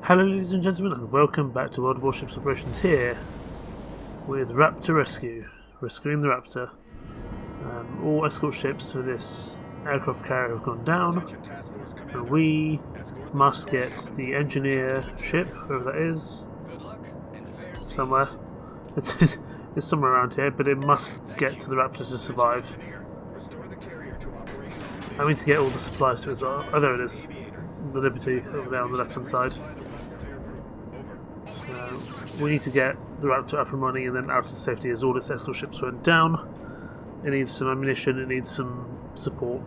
Hello ladies and gentlemen, and welcome back to World Warships Operations here with Raptor Rescue, rescuing the Raptor. All escort ships for this aircraft carrier have gone down, and we must get the engineer ship, wherever that is, somewhere. It's somewhere around here, but it must get to the Raptor to survive. I need to get all the supplies to it as well. Oh, there it is. The Liberty over there on the left hand side. We need to get the Raptor up and running and then out of safety as all its escort ships went down. It needs some ammunition, it needs some support.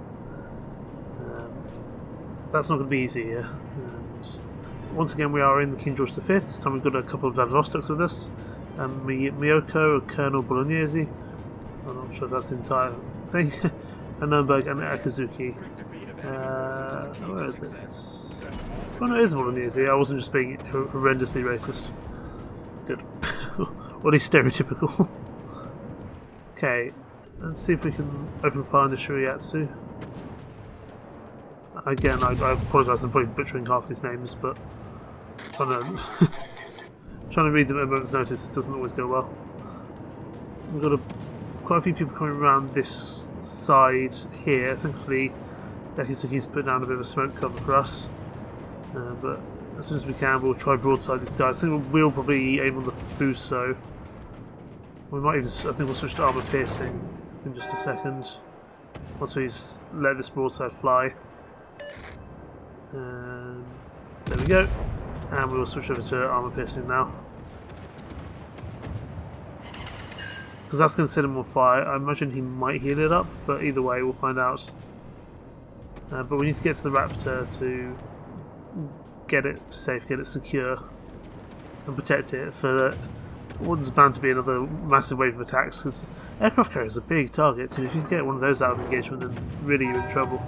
That's not going to be easy here. And once again, we are in the King George V. This time we've got a couple of Vladivostoks with us. Miyoko, Colonel Bolognese. I'm not sure if that's the entire thing. And Nuremberg and Akazuki. Where is it? Oh no, it is Bolognese. I wasn't just being horrendously racist. Good. Or at least stereotypical. Okay, let's see if we can open fire on the Shuriatsu. Again, I apologise, I'm probably butchering half these names, but trying to read them at a moment's notice doesn't always go well. We've got quite a few people coming around this side here. Thankfully, Akizuki's put down a bit of a smoke cover for us. But as soon as we can, we'll try broadside this guy. I think we'll probably aim on the Fuso. We might even, I think we'll switch to armour piercing in just a second. Once we let this broadside fly. There we go. And we'll switch over to armour piercing now. Because that's going to set him on fire. I imagine he might heal it up, but either way, we'll find out. But we need to get to the Raptor to get it safe, get it secure, and protect it for what's bound to be another massive wave of attacks, because aircraft carriers are big targets, and if you get one of those out of engagement, then really you're in trouble.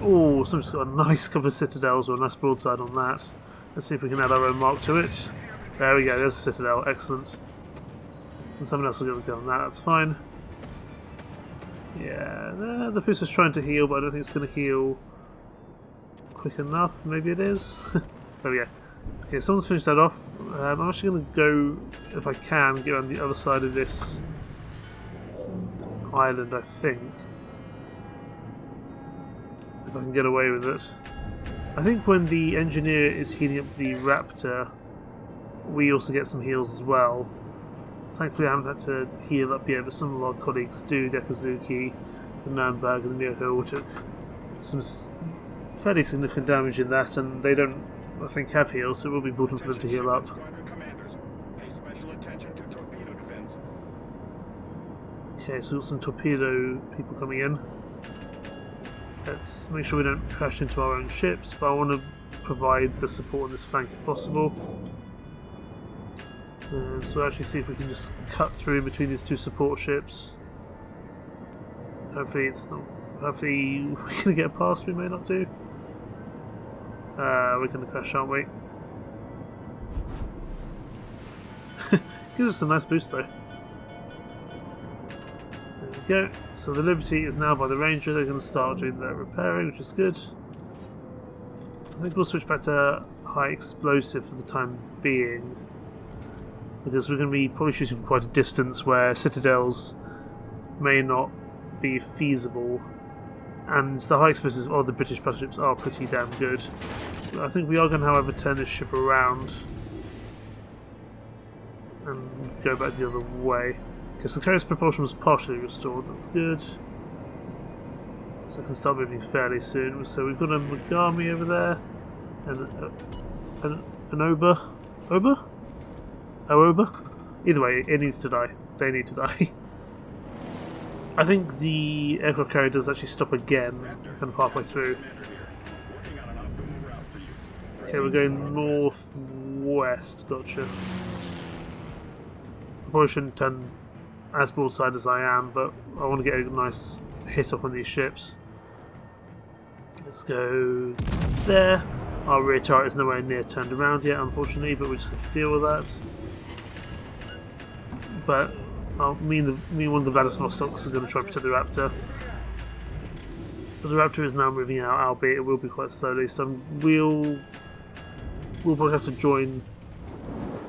Oh, someone's got a nice couple of citadels or a nice broadside on that. Let's see if we can add our own mark to it. There we go, there's a citadel, excellent. And someone else will get the kill on that, that's fine. Yeah, the Fuso's trying to heal, but I don't think it's going to heal quick enough. Maybe it is. There we go. Okay, someone's finished that off. I'm actually going to go, if I can, get around the other side of this island, I think. If I can get away with it. I think when the engineer is healing up the Raptor, we also get some heals as well. Thankfully I haven't had to heal up yet, but some of our colleagues do. The Akazuki, the Nuremberg and the Miyoko all took some fairly significant damage in that, and they don't, I think, have heals, so it will be important for them to heal up. Okay, so we've got some torpedo people coming in. Let's make sure we don't crash into our own ships, but I want to provide the support on this flank if possible. So we'll actually see if we can just cut through between these two support ships. Hopefully it's not. Hopefully we're going to get past. We may not do. We're going to crash, aren't we? Gives us a nice boost though. There we go. So the Liberty is now by the Ranger. They're going to start doing their repairing, which is good. I think we'll switch back to high explosive for the time being, because we're going to be probably shooting from quite a distance where citadels may not be feasible, and the high explosives of the British battleships are pretty damn good. I think we are going to, however, turn this ship around and go back the other way. Okay, so the carrier's propulsion was partially restored, that's good. So I can start moving fairly soon. So we've got a Megami over there, and an Oba? Oba? Aoba? Either way, it needs to die. They need to die. I think the aircraft carrier does actually stop again, kind of halfway through. Okay, we're going northwest, gotcha. I probably shouldn't turn as broadside as I am, but I want to get a nice hit off on these ships. Let's go there. Our rear turret is nowhere near turned around yet, unfortunately, but we just have to deal with that. But me and one of the Vladivostoks are going to try and protect the Raptor. But the Raptor is now moving out, albeit it will be quite slowly, so we'll we'll probably have to join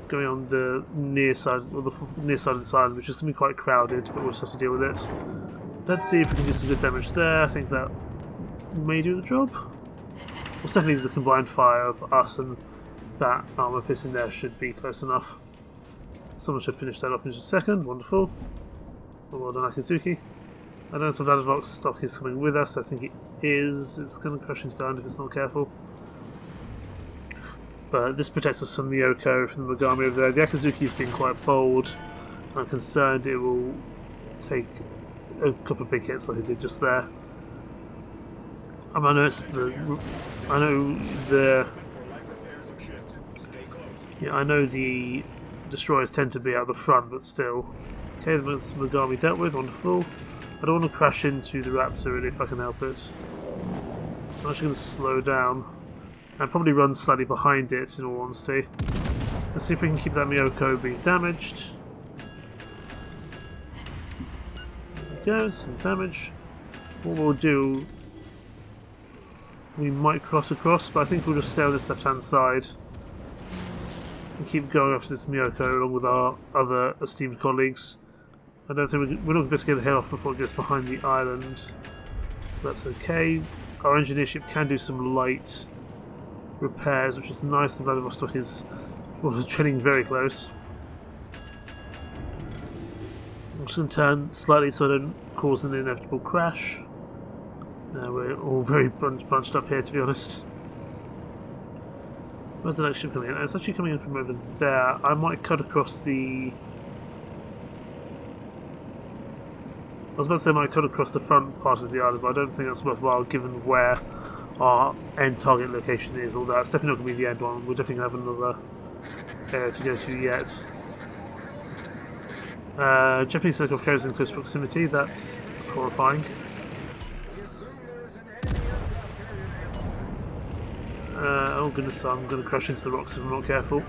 going on the near side, or the near side of this island, which is going to be quite crowded, but we'll just have to deal with it. Let's see if we can do some good damage there. I think that may do the job. Well, certainly the combined fire of us and that armor piercing there should be close enough. Someone should finish that off in just a second. Wonderful. Well done, Akizuki. I don't know if the Vladivok stock is coming with us. I think it is. It's going to crash into the island if it's not careful. But this protects us from Miyoko, from the Megami over there. The Akizuki is being quite bold. I'm concerned it will take a couple of big hits like it did just there. I know the destroyers tend to be out the front, but still. Okay, the Megami dealt with, wonderful. I don't want to crash into the Raptor really if I can help it. So I'm actually going to slow down and probably run slightly behind it in all honesty. Let's see if we can keep that Miyoko being damaged. There we go, some damage. What we'll do, we might cross across, but I think we'll just stay on this left hand side and keep going after this Miyoko along with our other esteemed colleagues. I don't think we're not going to be able to get the head off before it gets behind the island. That's okay. Our engineer ship can do some light repairs, which is nice. The Vladivostok is trailing very close. I'm just going to turn slightly so I don't cause an inevitable crash. We're all very bunched up here, to be honest. Where's the next ship coming in? It's actually coming in from over there. I might cut across the... I was about to say I might cut across the front part of the island, but I don't think that's worthwhile given where our end target location is. Although it's definitely not going to be the end one. We're definitely going to have another area to go to yet. Japanese aircraft carriers in close proximity. That's horrifying. Oh goodness, I'm going to crash into the rocks if I'm not careful.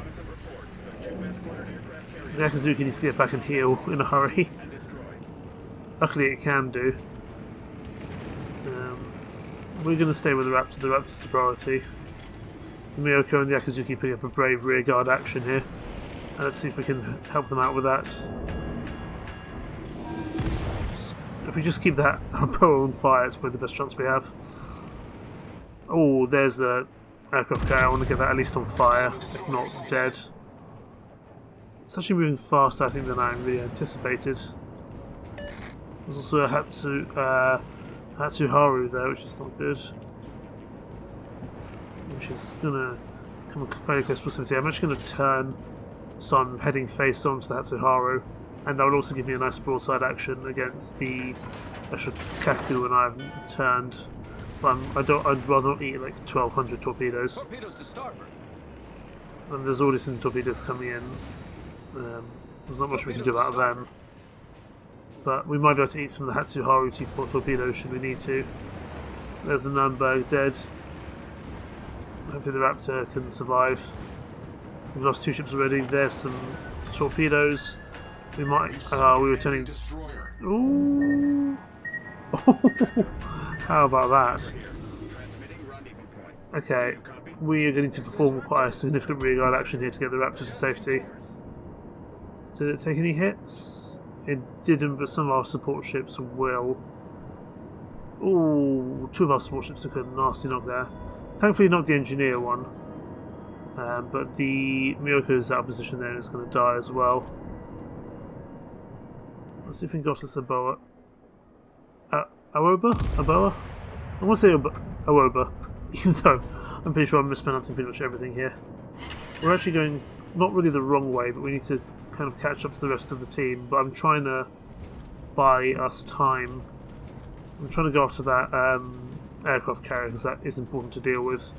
The Akizuki needs to get back and heal in a hurry. Luckily it can do. We're going to stay with the Raptor. The Raptor's the priority. The Miyoko and the Akizuki putting up a brave rearguard action here. Let's see if we can help them out with that. If we just keep that bow on fire, it's probably the best chance we have. Oh, there's a aircraft carrier. I want to get that at least on fire, if not dead. It's actually moving faster, I think, than I really anticipated. There's also a Hatsuharu there, which is not good. Which is going to come very close proximity. I'm actually going to turn so I'm heading face on to the Hatsuharu, and that would also give me a nice broadside action against the Shokaku when I haven't turned. But I'd rather not eat like 1,200 torpedoes. Torpedoes to starboard. And there's already some torpedoes coming in. There's not much we can do about them. But we might be able to eat some of the Hatsuharu T-port torpedoes should we need to. There's the Nürnberg dead. Hopefully the Raptor can survive. We've lost 2 ships already. There's some torpedoes. We might... we were turning... Ooh! How about that? Okay, we are going to perform quite a significant rearguard action here to get the Raptor to safety. Did it take any hits? It didn't, but some of our support ships will. Ooh, 2 of our support ships took a nasty knock there. Thankfully not the engineer one. But the Miyoko is out of position there and is going to die as well. Let's see if we can go off this Aboa. Awoba? Aboa? I want to say Awoba, even though I'm pretty sure I'm mispronouncing pretty much everything here. We're actually going not really the wrong way, but we need to kind of catch up to the rest of the team. But I'm trying to buy us time. I'm trying to go after that aircraft carrier because that is important to deal with.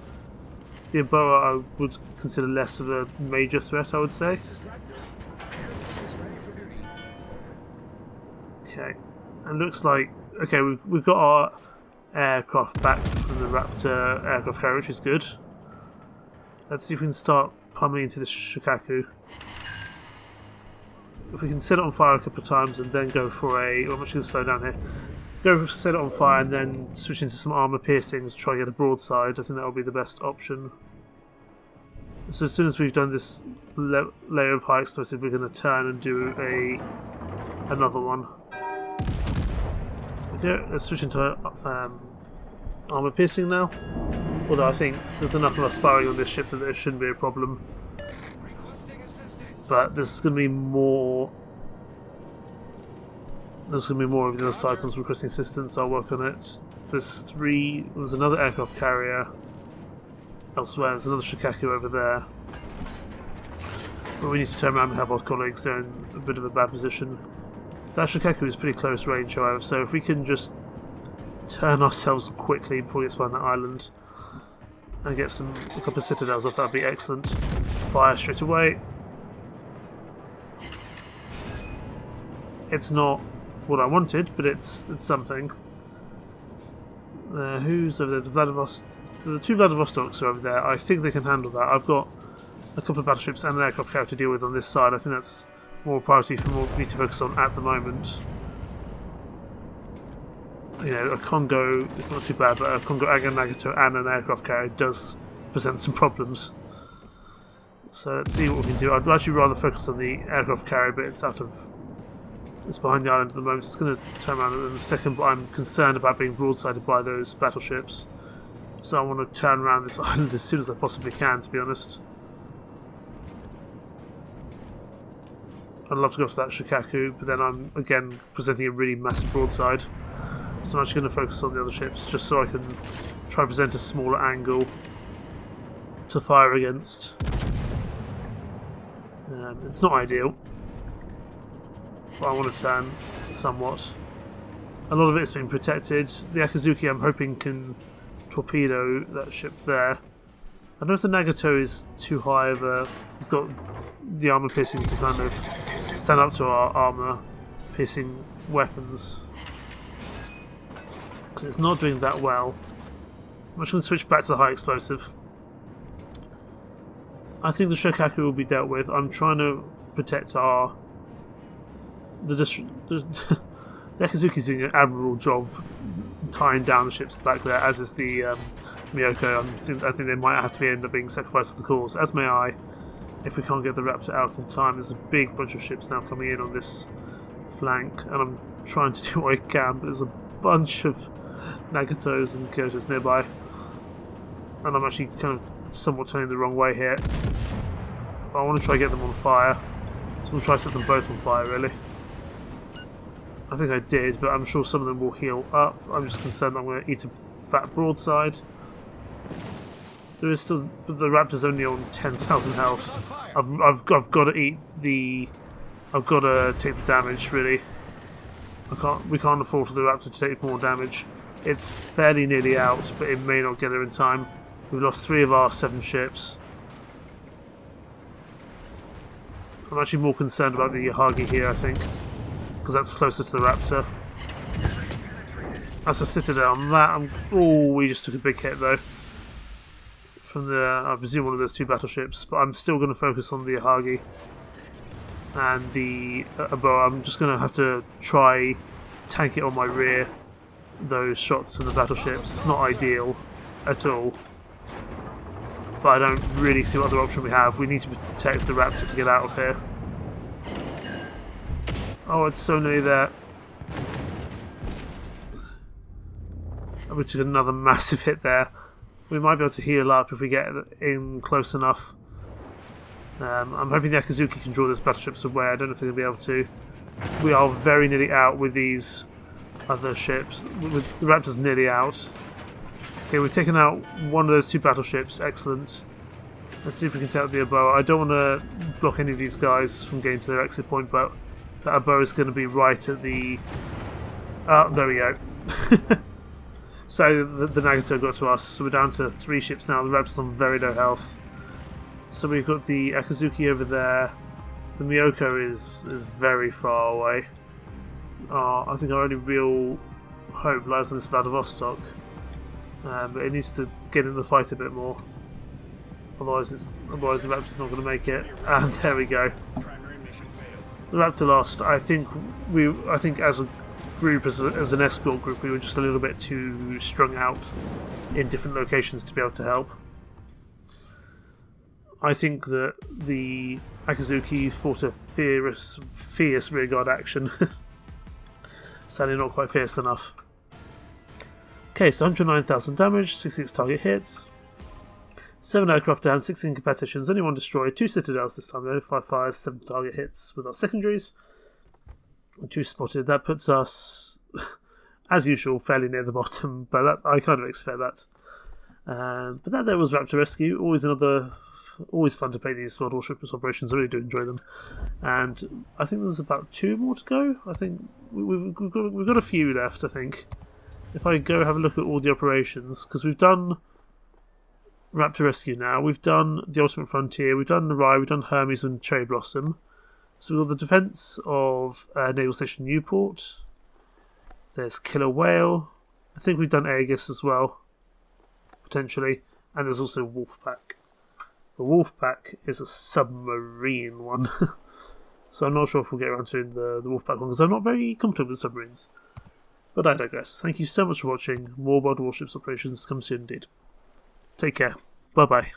The Aboa I would consider less of a major threat, I would say. Okay, and looks like okay, we've got our aircraft back from the Raptor aircraft carrier, which is good. Let's see if we can start pummeling into this Shokaku. If we can set it on fire a couple of times and then go for a... I'm actually going to slow down here. Go for set it on fire and then switch into some armour piercings to try and get a broadside. I think that will be the best option. So as soon as we've done this layer of high explosive, we're going to turn and do another one. Okay, let's switch into armor piercing now. Although I think there's enough of us firing on this ship that there shouldn't be a problem. But there's going to be more. There's going to be more of the other sides once requesting assistance. I'll work on it. There's another aircraft carrier elsewhere. There's another Shikaku over there. But we need to turn around and help our colleagues. They're in a bit of a bad position. That Shikaku is pretty close range, however, so if we can just turn ourselves quickly before we get behind that island and get a couple of citadels off, that would be excellent. Fire straight away. It's not what I wanted, but it's something. Who's over there? The two Vladivostoks are over there. I think they can handle that. I've got a couple of battleships and an aircraft carrier to deal with on this side. I think that's more priority for me to focus on at the moment. You know, a Congo is not too bad, but a Congo Nagato and an aircraft carrier does present some problems. So let's see what we can do. I'd actually rather focus on the aircraft carrier, but it's behind the island at the moment. It's going to turn around in a second, but I'm concerned about being broadsided by those battleships. So I want to turn around this island as soon as I possibly can, to be honest. I'd love to go for that Shikaku, but then I'm, again, presenting a really massive broadside. So I'm actually going to focus on the other ships, just so I can try and present a smaller angle to fire against. It's not ideal, but I want to turn somewhat. A lot of it has been protected. The Akazuki, I'm hoping, can torpedo that ship there. I don't know if the Nagato is too high of a... He's got the armor piercing to kind of stand up to our armor piercing weapons. Because it's not doing that well. I'm just going to switch back to the high explosive. I think the Shokaku will be dealt with. I'm trying to protect the Akazuki's doing an admirable job tying down the ships back there, as is the Miyoko. I think they might have to end up being sacrificed to the cause, as may I, if we can't get the Raptor out in time. There's a big bunch of ships now coming in on this flank, and I'm trying to do what I can, but there's a bunch of Nagatos and Kyotos nearby, and I'm actually kind of somewhat turning the wrong way here. But I want to try to get them on fire, so we'll try to set them both on fire, really. I think I did, but I'm sure some of them will heal up. I'm just concerned I'm going to eat a fat broadside. There is still... The Raptor's only on 10,000 health. I've got to eat the... I've got to take the damage, really. We can't afford for the Raptor to take more damage. It's fairly nearly out, but it may not get there in time. We've lost 3 of our 7 ships. I'm actually more concerned about the Yahagi here, I think, because that's closer to the Raptor. That's a citadel on that. Oh, we just took a big hit though from the, I presume, one of those 2 battleships. But I'm still going to focus on the Yahagi and the Aboa. I'm just going to have to try tank it on my rear. Those shots from the battleships. It's not ideal at all, but I don't really see what other option we have. We need to protect the Raptor to get out of here. Oh, it's so nearly there. We took another massive hit there. We might be able to heal up if we get in close enough. I'm hoping the Akazuki can draw those battleships away. I don't know if they're going to be able to. We are very nearly out with these other ships. The Raptor's nearly out. Okay, we've taken out one of those 2 battleships. Excellent. Let's see if we can take out the Aboa. I don't want to block any of these guys from getting to their exit point, but that Aboa is going to be right at the... Oh, there we go. So the Nagato got to us. So we're down to 3 ships now. The Raptor's on very low health. So we've got the Akazuki over there. The Miyoko is very far away. I think our only real hope lies in this Vladivostok. But it needs to get in the fight a bit more. Otherwise the Raptor's not going to make it. And there we go. The Raptor lost. I think as a group, as an escort group, we were just a little bit too strung out in different locations to be able to help. I think that the Akazuki fought a fierce rearguard action. Sadly not quite fierce enough. Okay, so 109,000 damage, 66 target hits, 7 aircraft down, 16 incapacitations, only 1 destroyed, 2 citadels this time though, 5 fires, 7 target hits with our secondaries, and 2 spotted. That puts us, as usual, fairly near the bottom, but I kind of expect that. But that there was Raptor Rescue, always fun to play these small Warships operations. I really do enjoy them, and I think there's about 2 more to go. I think we've got a few left. I think if I go have a look at all the operations, because we've done Raptor Rescue now, we've done the Ultimate Frontier, we've done Narai, we've done Hermes and Cherry Blossom. So we've got the defence of Naval Station Newport. There's Killer Whale. I think we've done Aegis as well, potentially, and there's also Wolfpack. The Wolfpack is a submarine one, so I'm not sure if we'll get around to the Wolfpack one because I'm not very comfortable with submarines. But I digress. Thank you so much for watching. More World Warships operations come soon indeed. Take care. Bye bye.